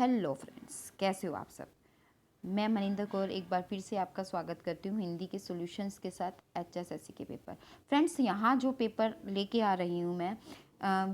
Hello friends, कैसे हो आप सब। मैं मनिंदर कौर एक बार फिर से आपका स्वागत करती हूँ हिंदी के सॉल्यूशंस के साथ HSSC के पेपर। फ्रेंड्स, यहाँ जो पेपर लेके आ रही हूँ मैं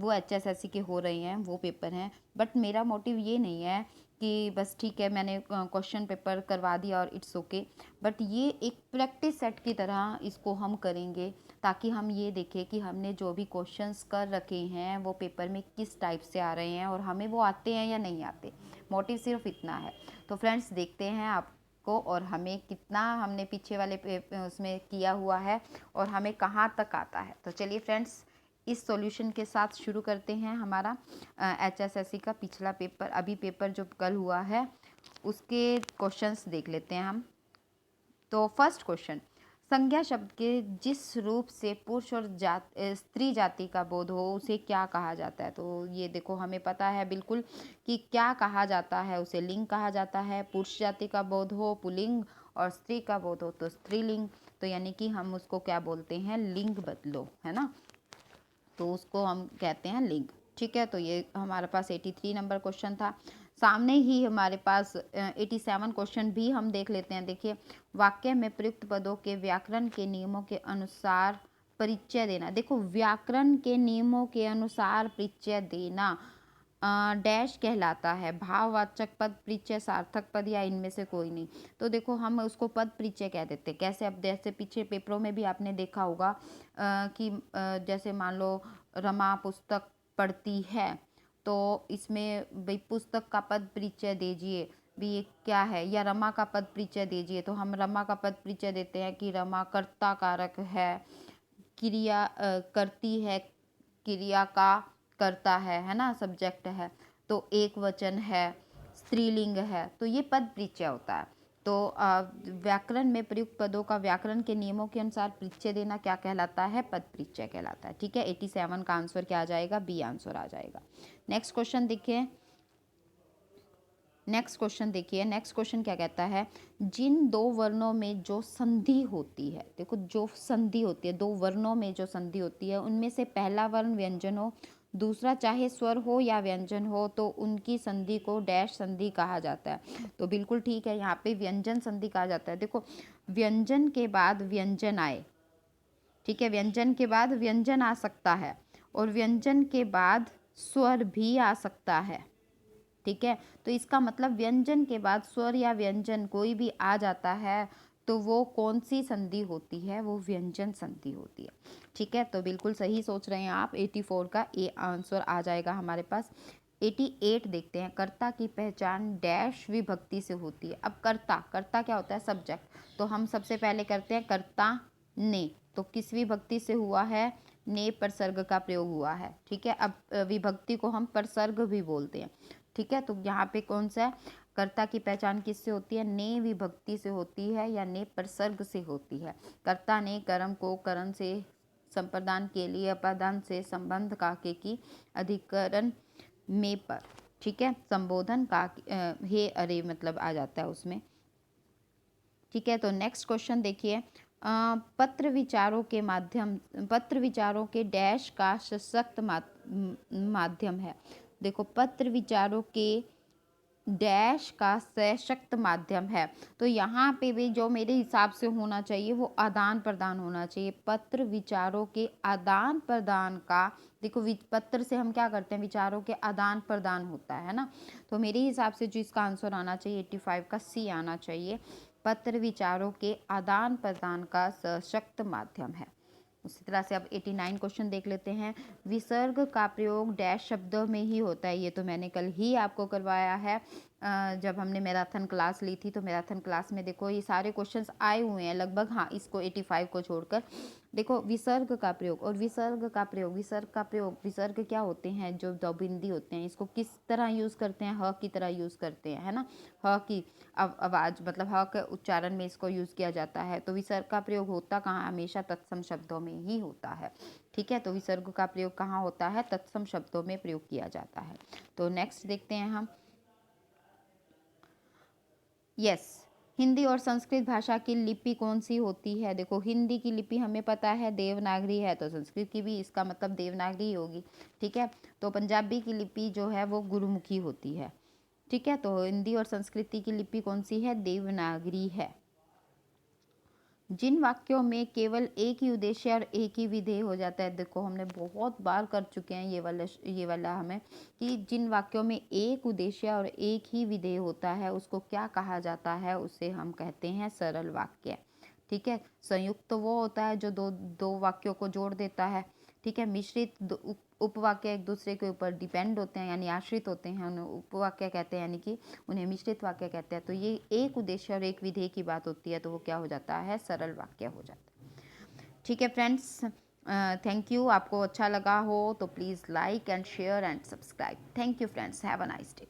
वो HSSC के हो रहे हैं, वो पेपर हैं। बट मेरा मोटिव ये नहीं है कि बस ठीक है मैंने क्वेश्चन पेपर करवा दिया और इट्स ओके। बट ये एक प्रैक्टिस सेट की तरह इसको हम करेंगे ताकि हम ये देखें कि हमने जो भी क्वेश्चंस कर रखे हैं वो पेपर में किस टाइप से आ रहे हैं और हमें वो आते हैं या नहीं आते। मोटिव सिर्फ इतना है। तो फ्रेंड्स, देखते हैं आपको और हमें कितना हमने पीछे वाले उसमें किया हुआ है और हमें कहाँ तक आता है। तो चलिए फ्रेंड्स, इस सॉल्यूशन के साथ शुरू करते हैं हमारा HSSC का पिछला पेपर। अभी पेपर जो कल हुआ है उसके क्वेश्चंस देख लेते हैं हम। तो फर्स्ट क्वेश्चन, संज्ञा शब्द के जिस रूप से पुरुष और स्त्री जाति का बोध हो उसे क्या कहा जाता है। तो ये देखो, हमें पता है बिल्कुल कि क्या कहा जाता है, उसे लिंग कहा जाता है। पुरुष जाति का बोध हो पुल्लिंग और स्त्री का बोध हो तो स्त्रीलिंग। तो यानी कि हम उसको क्या बोलते हैं, लिंग बदलो, है ना। तो उसको हम कहते हैं लिंग। ठीक है, तो ये हमारे पास 83 नंबर क्वेश्चन था। सामने ही हमारे पास 87 क्वेश्चन भी हम देख लेते हैं। देखिए, वाक्य में प्रयुक्त पदों के व्याकरण के नियमों के अनुसार परिचय देना। देखो, व्याकरण के नियमों के अनुसार परिचय देना डैश कहलाता है। भाववाचक पद, परिचय, सार्थक पद या इनमें से कोई नहीं। तो देखो, हम उसको पद परिचय कह देते हैं। कैसे? अब जैसे पीछे पेपरों में भी आपने देखा होगा कि जैसे मान लो रमा पुस्तक पढ़ती है, तो इसमें भाई पुस्तक का पद परिचय दीजिए भी, ये क्या है, या रमा का पद परिचय दीजिए। तो हम रमा का पद परिचय देते हैं कि रमा कर्ता कारक है, क्रिया करती है, क्रिया का करता है ना, सब्जेक्ट है, तो एक वचन है, स्त्रीलिंग है, तो ये पद परिचय होता है। तो व्याकरण में प्रयुक्त पदों का व्याकरण के नियमों के अनुसार परिचय देना क्या कहलाता है, पद परिचय कहलाता है। ठीक है, 87 का आंसर क्या आ जाएगा, बी आंसर आ जाएगा। नेक्स्ट क्वेश्चन देखिए। नेक्स्ट क्वेश्चन क्या कहता है, जिन दो वर्णों में जो संधि होती है। देखो, जो संधि होती है, दो वर्णों में जो संधि होती है, उनमें से पहला वर्ण व्यंजन हो, दूसरा चाहे स्वर हो या व्यंजन हो, तो उनकी संधि को डैश संधि कहा जाता है। तो बिल्कुल ठीक है, यहाँ पे व्यंजन संधि कहा जाता है। देखो, व्यंजन के बाद व्यंजन आए, ठीक है, व्यंजन के बाद व्यंजन आ सकता है और व्यंजन के बाद स्वर भी आ सकता है। ठीक है, तो इसका मतलब व्यंजन के बाद स्वर या व्यंजन कोई भी आ जाता है तो वो कौन सी संधि होती है, वो व्यंजन संधि होती है। ठीक है, तो बिल्कुल सही सोच रहे हैं आप। 84 का ए आंसर आ जाएगा हमारे पास। 88 देखते हैं, कर्ता की पहचान डैश विभक्ति से होती है। अब कर्ता, कर्ता क्या होता है, सब्जेक्ट। तो हम सबसे पहले करते हैं कर्ता ने, तो किस विभक्ति से हुआ है, ने प्रसर्ग का प्रयोग हुआ है। ठीक है, अब विभक्ति को हम प्रसर्ग भी बोलते हैं। ठीक है, तो यहाँ पे कौन सा है, कर्ता की पहचान किससे होती है, ने विभक्ति से होती है या ने प्रसर्ग से होती है। कर्ता ने कर्म को करण से, संप्रदान के लिए अपादान से, संबंध काके की अधिकरण में पर। ठीक है, संबोधन का हे अरे मतलब आ जाता है उसमें। ठीक है, तो नेक्स्ट क्वेश्चन देखिए, पत्र विचारों के डैश का सशक्त माध्यम है। देखो, पत्र विचारों के डैश का सशक्त माध्यम है। तो यहाँ पे भी जो मेरे हिसाब से होना चाहिए वो आदान प्रदान होना चाहिए। पत्र विचारों के आदान प्रदान का, देखो पत्र से हम क्या करते हैं, विचारों के आदान प्रदान होता है ना। तो मेरे हिसाब से जो इसका आंसर आना चाहिए 85 का सी आना चाहिए। पत्र विचारों के आदान प्रदान का सशक्त माध्यम है। उसी तरह से अब 89 क्वेश्चन देख लेते हैं। विसर्ग का प्रयोग डैश शब्दों में ही होता है। ये तो मैंने कल ही आपको करवाया है जब हमने मैराथन क्लास ली थी। तो मैराथन क्लास में देखो ये सारे क्वेश्चंस आए हुए हैं लगभग, हाँ इसको 85 को छोड़कर। देखो, विसर्ग का प्रयोग और विसर्ग का प्रयोग, विसर्ग क्या होते हैं, जो द्विबिंदी होते हैं, इसको किस तरह यूज़ करते हैं, ह की तरह यूज़ करते हैं, है ना। ह की आवाज़ मतलब ह के उच्चारण में इसको यूज़ किया जाता है। तो विसर्ग का प्रयोग होता कहाँ, हमेशा तत्सम शब्दों में ही होता है। ठीक है, तो विसर्ग का प्रयोग कहाँ होता है, तत्सम शब्दों में प्रयोग किया जाता है। तो नेक्स्ट देखते हैं हम। यस, हिंदी और संस्कृत भाषा की लिपि कौन सी होती है। देखो, हिंदी की लिपि हमें पता है देवनागरी है, तो संस्कृत की भी इसका मतलब देवनागरी होगी। ठीक है, तो पंजाबी की लिपि जो है वो गुरुमुखी होती है। ठीक है, तो हिंदी और संस्कृति की लिपि कौन सी है? देवनागरी है। जिन वाक्यों में केवल एक ही उद्देश्य और एक ही विधेय हो जाता है, देखो हमने बहुत बार कर चुके हैं ये वाला हमें, कि जिन वाक्यों में एक उद्देश्य और एक ही विधेय होता है उसको क्या कहा जाता है? उसे हम कहते हैं सरल वाक्य। ठीक है, संयुक्त तो वो होता है जो दो दो वाक्यों को जोड़ देता है। ठीक है, मिश्रित उपवाक्य एक दूसरे के ऊपर डिपेंड होते हैं यानी आश्रित होते हैं, उन्हें उपवाक्य कहते हैं, यानी कि उन्हें मिश्रित वाक्य कहते हैं। तो ये एक उद्देश्य और एक विधेय की बात होती है तो वो क्या हो जाता है? सरल वाक्य हो जाता है। ठीक है फ्रेंड्स, थैंक यू। आपको अच्छा लगा हो तो please like and share and subscribe. Thank you friends, have a nice day.